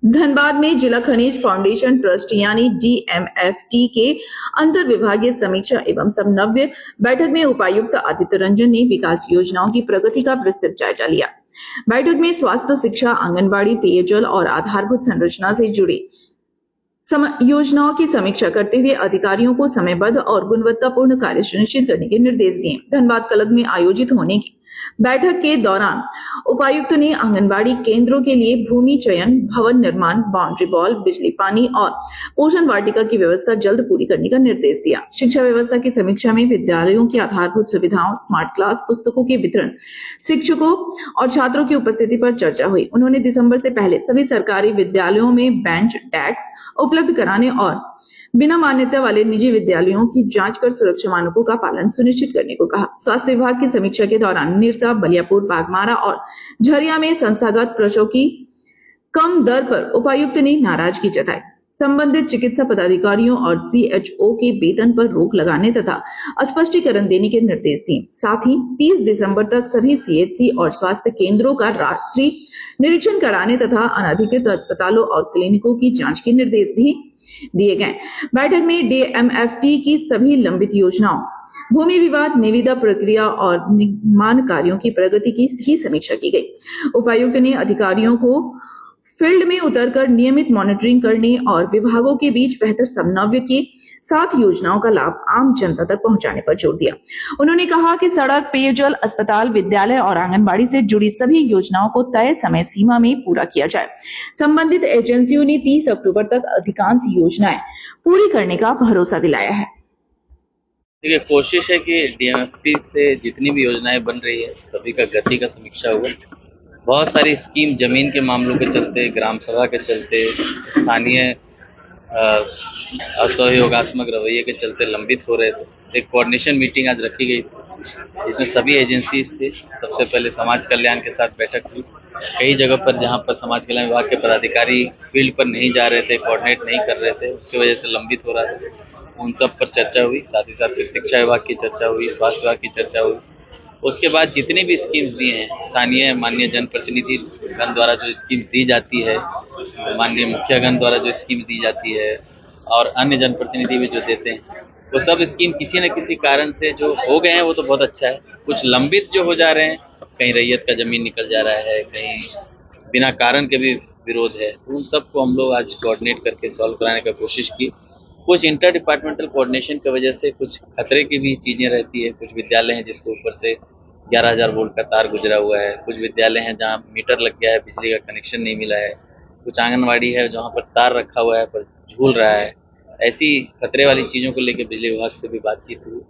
धनबाद में जिला खनिज फाउंडेशन ट्रस्ट यानी DMFT के अंतर विभागीय समीक्षा एवं समन्वय बैठक में उपायुक्त आदित्य रंजन ने विकास योजनाओं की प्रगति का विस्तृत जायजा लिया। बैठक में स्वास्थ्य, शिक्षा, आंगनबाड़ी, पेयजल और आधारभूत संरचना से जुड़ी योजनाओं की समीक्षा करते हुए अधिकारियों को समयबद्ध और गुणवत्तापूर्ण कार्य सुनिश्चित करने के निर्देश दिए। धनबाद कलग में आयोजित होने की बैठक के दौरान उपायुक्त ने आंगनबाड़ी केंद्रों के लिए भूमि चयन, भवन निर्माण, बाउंड्री वॉल, बिजली, पानी और पोषण वाटिका की व्यवस्था जल्द पूरी करने का निर्देश दिया। शिक्षा व्यवस्था की समीक्षा में विद्यालयों की आधारभूत सुविधाओं, स्मार्ट क्लास, पुस्तकों के वितरण, शिक्षकों और छात्रों की उपस्थिति पर चर्चा हुई। उन्होंने दिसंबर से पहले सभी सरकारी विद्यालयों में बेंच, डेस्क उपलब्ध कराने और बिना मान्यता वाले निजी विद्यालयों की जांच कर सुरक्षा मानकों का पालन सुनिश्चित करने को कहा। स्वास्थ्य विभाग की समीक्षा के दौरान निरसा, बलियापुर, बाघमारा और झरिया में संस्थागत प्रसव की कम दर पर उपायुक्त ने नाराजगी जताई। संबंधित चिकित्सा पदाधिकारियों और CHO के वेतन पर रोक लगाने तथा स्पष्टीकरण देने के निर्देश दिए। साथ ही 30 दिसंबर तक सभी CHC और स्वास्थ्य केंद्रों का रात्रि निरीक्षण कराने तथा अनधिकृत अस्पतालों और क्लिनिकों की जांच के निर्देश भी दिए गए। बैठक में DMFT की सभी लंबित योजनाओं, भूमि विवाद, निविदा प्रक्रिया और निर्माण कार्यों की प्रगति की भी समीक्षा की गई। उपायुक्त ने अधिकारियों को फील्ड में उतरकर नियमित मॉनिटरिंग करने और विभागों के बीच बेहतर समन्वय के साथ योजनाओं का लाभ आम जनता तक पहुंचाने पर जोर दिया। उन्होंने कहा कि सड़क, पेयजल, अस्पताल, विद्यालय और आंगनबाड़ी से जुड़ी सभी योजनाओं को तय समय सीमा में पूरा किया जाए। संबंधित एजेंसियों ने 30 अक्टूबर तक अधिकांश योजनाएं पूरी करने का भरोसा दिलाया है। देखिए, कोशिश है कि DMFT से जितनी भी योजनाएं बन रही है सभी का गति का समीक्षा हुआ। बहुत सारी स्कीम जमीन के मामलों के चलते, ग्राम सभा के चलते, स्थानीय असहयोगात्मक रवैये के चलते लंबित हो रहे थे। एक कोऑर्डिनेशन मीटिंग आज रखी गई थी जिसमें सभी एजेंसीज थे। सबसे पहले समाज कल्याण के साथ बैठक हुई। कई जगह पर जहां पर समाज कल्याण विभाग के पदाधिकारी फील्ड पर नहीं जा रहे थे, कोऑर्डिनेट नहीं कर रहे थे, उसकी वजह से लंबित हो रहा था, उन सब पर चर्चा हुई। साथ ही साथ फिर शिक्षा विभाग की चर्चा हुई, स्वास्थ्य विभाग की चर्चा हुई। उसके बाद जितनी भी स्कीम्स दी हैं, स्थानीय माननीय जनप्रतिनिधि गण द्वारा जो स्कीम्स दी जाती है, माननीय मुखियागण द्वारा जो स्कीम दी जाती है और अन्य जनप्रतिनिधि भी जो देते हैं, वो सब स्कीम किसी न किसी कारण से जो हो गए हैं वो तो बहुत अच्छा है। कुछ लंबित जो हो जा रहे हैं, कहीं रैयत का जमीन निकल जा रहा है, कहीं बिना कारण के भी विरोध है, उन सबको हम लोग आज कोऑर्डिनेट करके सॉल्व कराने का कोशिश की। कुछ इंटर डिपार्टमेंटल कोऑर्डिनेशन की वजह से कुछ खतरे की भी चीज़ें रहती है। कुछ विद्यालय हैं जिसके ऊपर से 11,000 वोल्ट का तार गुजरा हुआ है, कुछ विद्यालय हैं जहाँ मीटर लग गया है, बिजली का कनेक्शन नहीं मिला है, कुछ आंगनवाड़ी है जहाँ पर तार रखा हुआ है पर झूल रहा है। ऐसी खतरे वाली चीज़ों को लेकर बिजली विभाग से भी बातचीत हुई।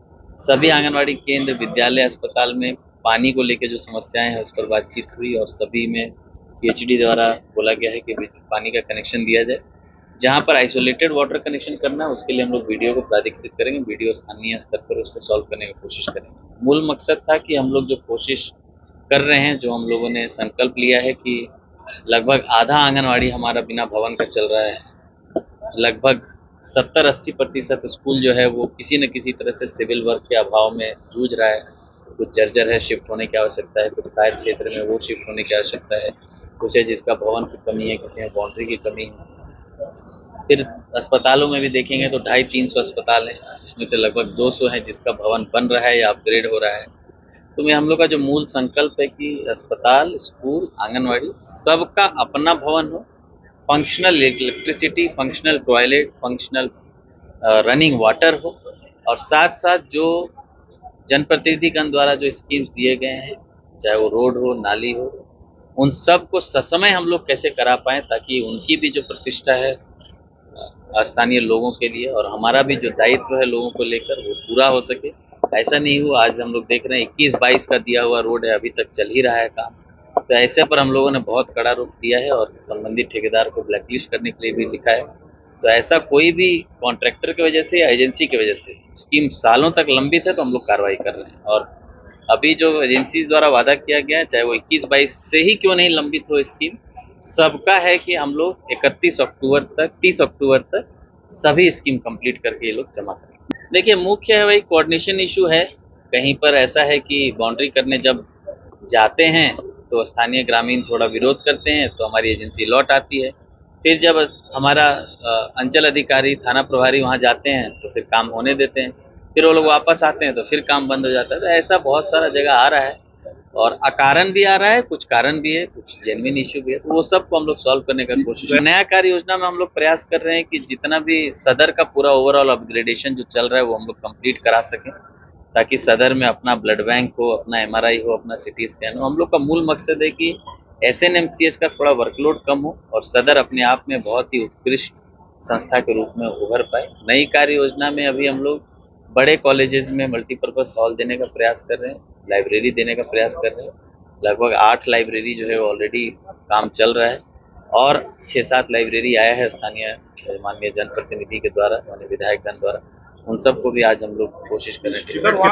सभी आंगनवाड़ी केंद्र, विद्यालय, अस्पताल में पानी को लेकर जो समस्याएं हैं उस पर बातचीत हुई और सभी में PHD द्वारा बोला गया है कि पानी का कनेक्शन दिया जाए। जहाँ पर आइसोलेटेड वाटर कनेक्शन करना है उसके लिए हम लोग वीडियो को प्राधिकृत करेंगे, वीडियो स्थानीय स्तर पर उसको सॉल्व करने की कोशिश करेंगे। मूल मकसद था कि हम लोग जो कोशिश कर रहे हैं, जो हम लोगों ने संकल्प लिया है कि लगभग आधा आंगनवाड़ी हमारा बिना भवन का चल रहा है, लगभग 70-80% स्कूल जो है वो किसी न किसी तरह से सिविल वर्क के अभाव में जूझ रहा है। कुछ जर्जर है, शिफ्ट होने की आवश्यकता है, कुछ फायर क्षेत्र में वो शिफ्ट होने की आवश्यकता है, कुछ है जिसका भवन की कमी है, किसी में बाउंड्री की कमी है। फिर अस्पतालों में भी देखेंगे तो 250-300 अस्पताल हैं, जिसमें से लगभग 200 हैं जिसका भवन बन रहा है या अपग्रेड हो रहा है। तो मैं हम लोग का जो मूल संकल्प है कि अस्पताल, स्कूल, आंगनवाड़ी सबका अपना भवन हो, functional electricity, functional toilet, functional running water हो, और साथ साथ जो जनप्रतिनिधिगण द्वारा जो स्कीम्स दिए गए हैं, चाहे वो रोड हो, नाली हो, उन सब को ससमय हम लोग कैसे करा पाएँ ताकि उनकी भी जो प्रतिष्ठा है स्थानीय लोगों के लिए और हमारा भी जो दायित्व है लोगों को लेकर वो पूरा हो सके। ऐसा नहीं हुआ, आज हम लोग देख रहे हैं 21-22 का दिया हुआ रोड है, अभी तक चल ही रहा है काम। तो ऐसे पर हम लोगों ने बहुत कड़ा रुख दिया है और संबंधित ठेकेदार को ब्लैकलिस्ट करने के लिए भी लिखा है। तो ऐसा कोई भी कॉन्ट्रैक्टर की वजह से या एजेंसी की वजह से स्कीम सालों तक लंबित है तो हम लोग कार्रवाई कर रहे हैं। और अभी जो एजेंसीज द्वारा वादा किया गया है, चाहे वो 21-22 से ही क्यों नहीं लंबित हो स्कीम, सबका है कि हम लोग 30 अक्टूबर तक सभी स्कीम कंप्लीट करके ये लोग जमा करेंगे। देखिए, मुख्य है वही कोऑर्डिनेशन इशू है। कहीं पर ऐसा है कि बाउंड्री करने जब जाते हैं तो स्थानीय ग्रामीण थोड़ा विरोध करते हैं तो हमारी एजेंसी लौट आती है। फिर जब हमारा अंचल अधिकारी थाना प्रभारी वहाँ जाते हैं तो फिर काम होने देते हैं, फिर वो लोग वापस आते हैं तो फिर काम बंद हो जाता है। तो ऐसा बहुत सारा जगह आ रहा है और अकारण भी आ रहा है, कुछ कारण भी है, कुछ जेन्युइन इश्यू भी है, तो वो सबको हम लोग सॉल्व करने का कोशिश नया कार्य योजना में हम लोग प्रयास कर रहे हैं कि जितना भी सदर का पूरा ओवरऑल अपग्रेडेशन जो चल रहा है वो हम लोग कंप्लीट करा सकें, ताकि सदर में अपना ब्लड बैंक हो, अपना MRI हो, अपना CT स्कैन हो। हम लोग का मूल मकसद है कि SNMCH का थोड़ा वर्कलोड कम हो और सदर अपने आप में बहुत ही उत्कृष्ट संस्था के रूप में उभर पाए। नई कार्य योजना में अभी हम लोग बड़े कॉलेजेस में मल्टीपर्पज हॉल देने का प्रयास कर रहे हैं, लाइब्रेरी देने का प्रयास कर रहे हैं। लगभग 8 लाइब्रेरी जो है ऑलरेडी काम चल रहा है और 6-7 लाइब्रेरी आया है स्थानीय माननीय जनप्रतिनिधि के द्वारा, माननीय विधायकगण द्वारा। उन सबको भी आज हम लोग कोशिश कर रहे हैं।